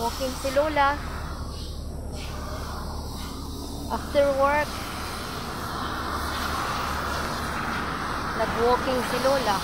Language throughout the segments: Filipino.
Walking si Lola. After work, nag-walking si Lola.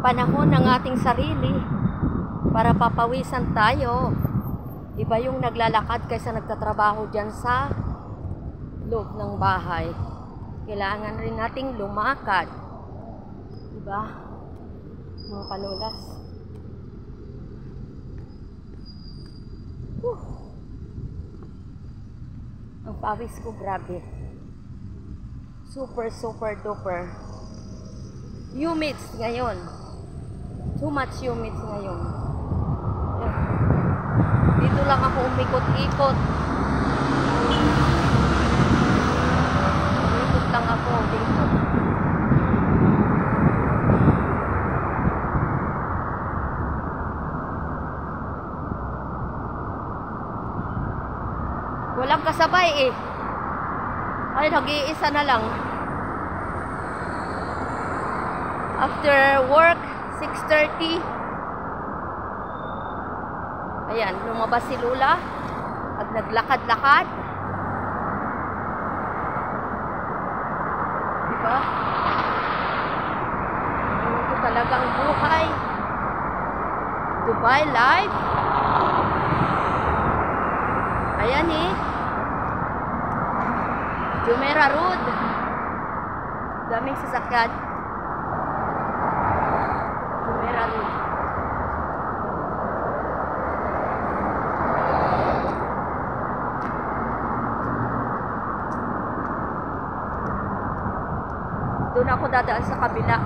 Panahon ng ating sarili para papawisan tayo. Iba yung naglalakad kaysa nagtatrabaho dyan sa loob ng bahay. Kailangan rin nating lumakad. Diba? Mga kalulas. Ang pawis ko, grabe. Super, super duper. Humid ngayon. Too much humid ngayon. Dito lang ako umikot-ikot. Umikot lang ako dito. Walang kasabay eh. Ay, nag-iisa na lang. After work, 6:30. Ayan, lumabas si Lola at naglakad-lakad. Diba? Ito talagang buhay. Dubai life. Ayan eh. Jumeirah Road. Daming sasakyan. Jumeirah Road. Doon ako dadaan sa kabila.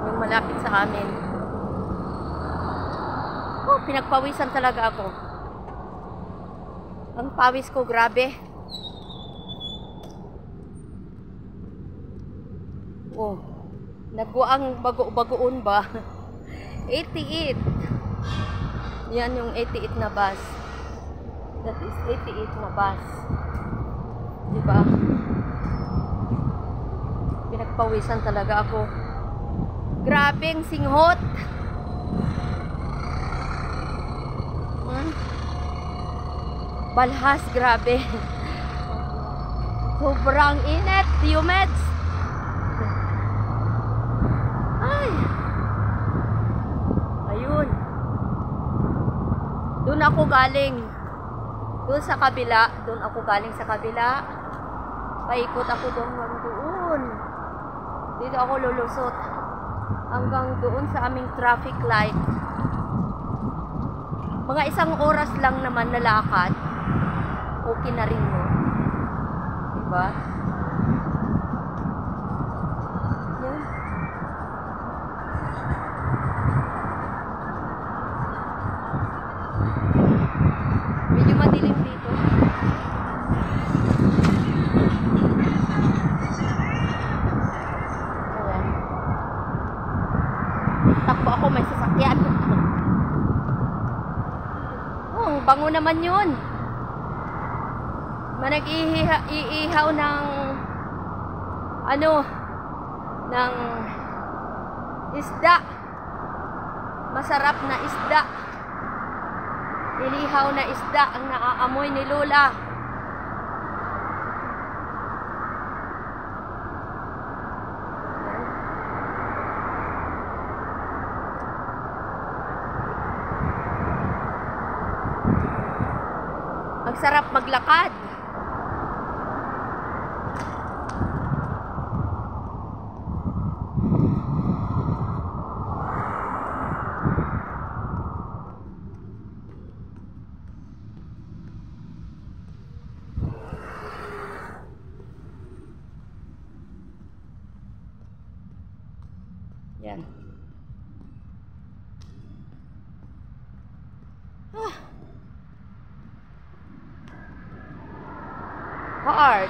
Yung malapit sa amin. Oh, pinagpawisan talaga ako. Ang pawis ko, grabe. Oh, nagwaang bagoon ba? 88. Yan yung 88 na bus. That is 88 na bus. Diba? Pinagpawisan talaga ako. Grabeng singhot. Balhas, grabe. Sobrang init, humid. Ay. Ayun. Doon ako galing. Doon sa kabila. Doon ako galing sa kabila. Paikot ako doon. Dito ako lulusot. Hanggang doon sa aming traffic light. Mga 1 oras lang naman nalakad. Okay na rin mo. Diba? Yan. Medyo madilim dito. Ayan. Takbo ako, may sasakyan. Oh, bango naman yun. Nag-iihaw ng ng isda. Masarap na isda. Inihaw na isda ang naaamoy ni Lola. Ang sarap maglakad. Yan. Hard.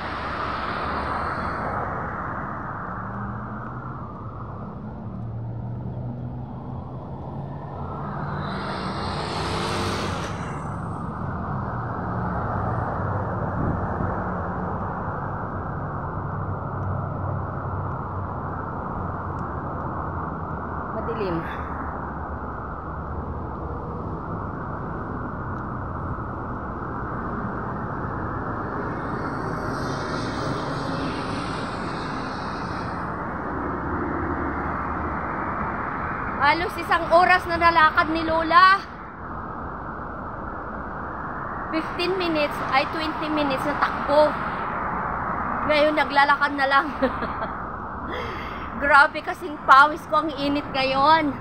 Madilim. Halos isang oras na nalakad ni Lola. 15 minutes ay 20 minutes na takbo. Ngayon naglalakad na lang. Grabe kasing pawis ko, ang init ngayon.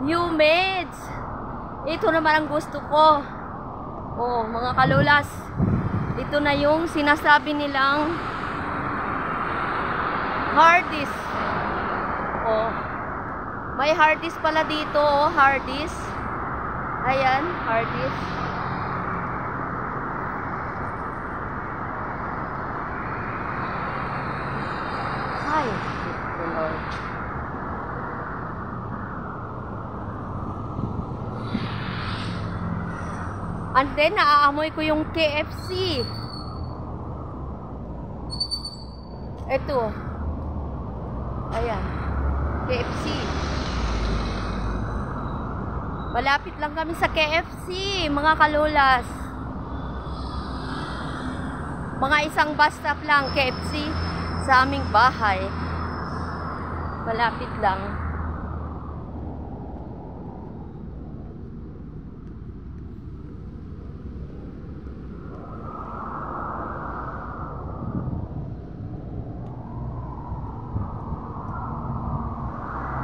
Humid. Ito naman ang gusto ko. Oh, mga kalulas. Ito na yung sinasabi nilang Hardee's. Oh. May Hardee's pala dito, oh, Hardee's. Ayan, Hardee's. Ay, Lord. And then, naaamoy ko yung KFC. Ito. Ayan. KFC. Malapit lang kami sa KFC, mga kalulas. Mga isang bus stop lang, KFC, sa aming bahay. Malapit lang.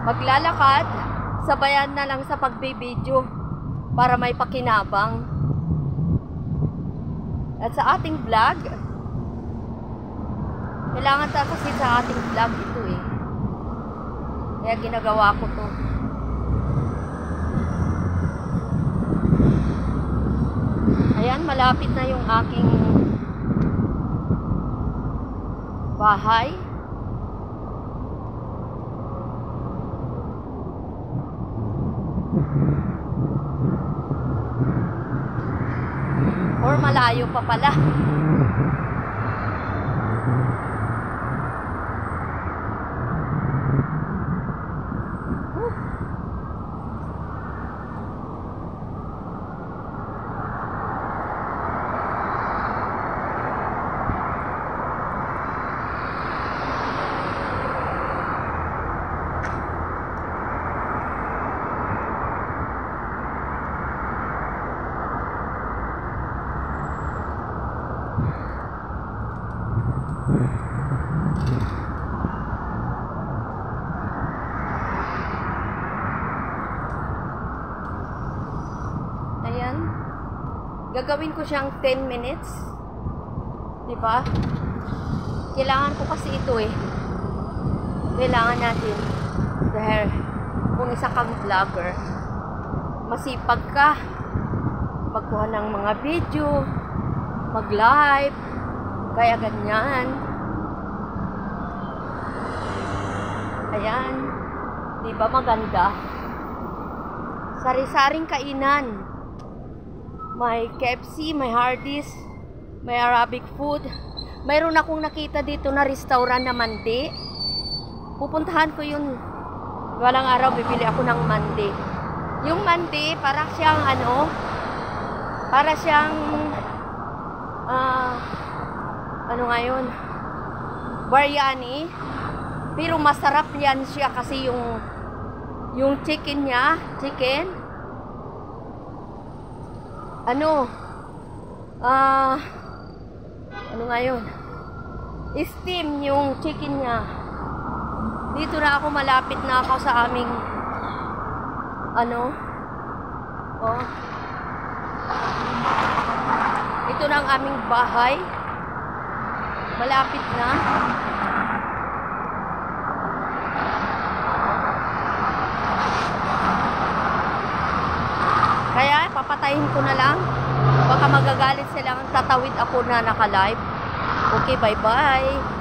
Maglalakad, sabayan na lang sa pagbibideo para may pakinabang. At sa ating vlog, kailangan kasi sa ating vlog ito eh. Kaya ginagawa ko to. Ayan, malapit na yung aking bahay. Or malayo pa pala. Ayan. Gagawin ko siyang 10 minutes. Diba? Kailangan ko kasi ito eh. Kailangan natin. Dahil kung isa kang vlogger, masipag ka magkuha ng mga video, mag-live, kaya ganyan. Ayan. Diba maganda? Sari-saring kainan. May KFC, may Hardee's, may Arabic food. Mayroon akong nakita dito na restaurant na mandi. Pupuntahan ko yun. Walang araw, bibili ako ng mandi. Yung mandi, para siyang ano, para siyang ano nga yun, biryani. Pero masarap yan siya kasi yung chicken niya, ano nga yun, steam yung chicken niya. Dito na ako, malapit na ako sa aming ito na ang aming bahay, malapit na. papatayin ko na lang. Baka magagalit sila ang tatawid ako na naka-live. Okay, bye-bye.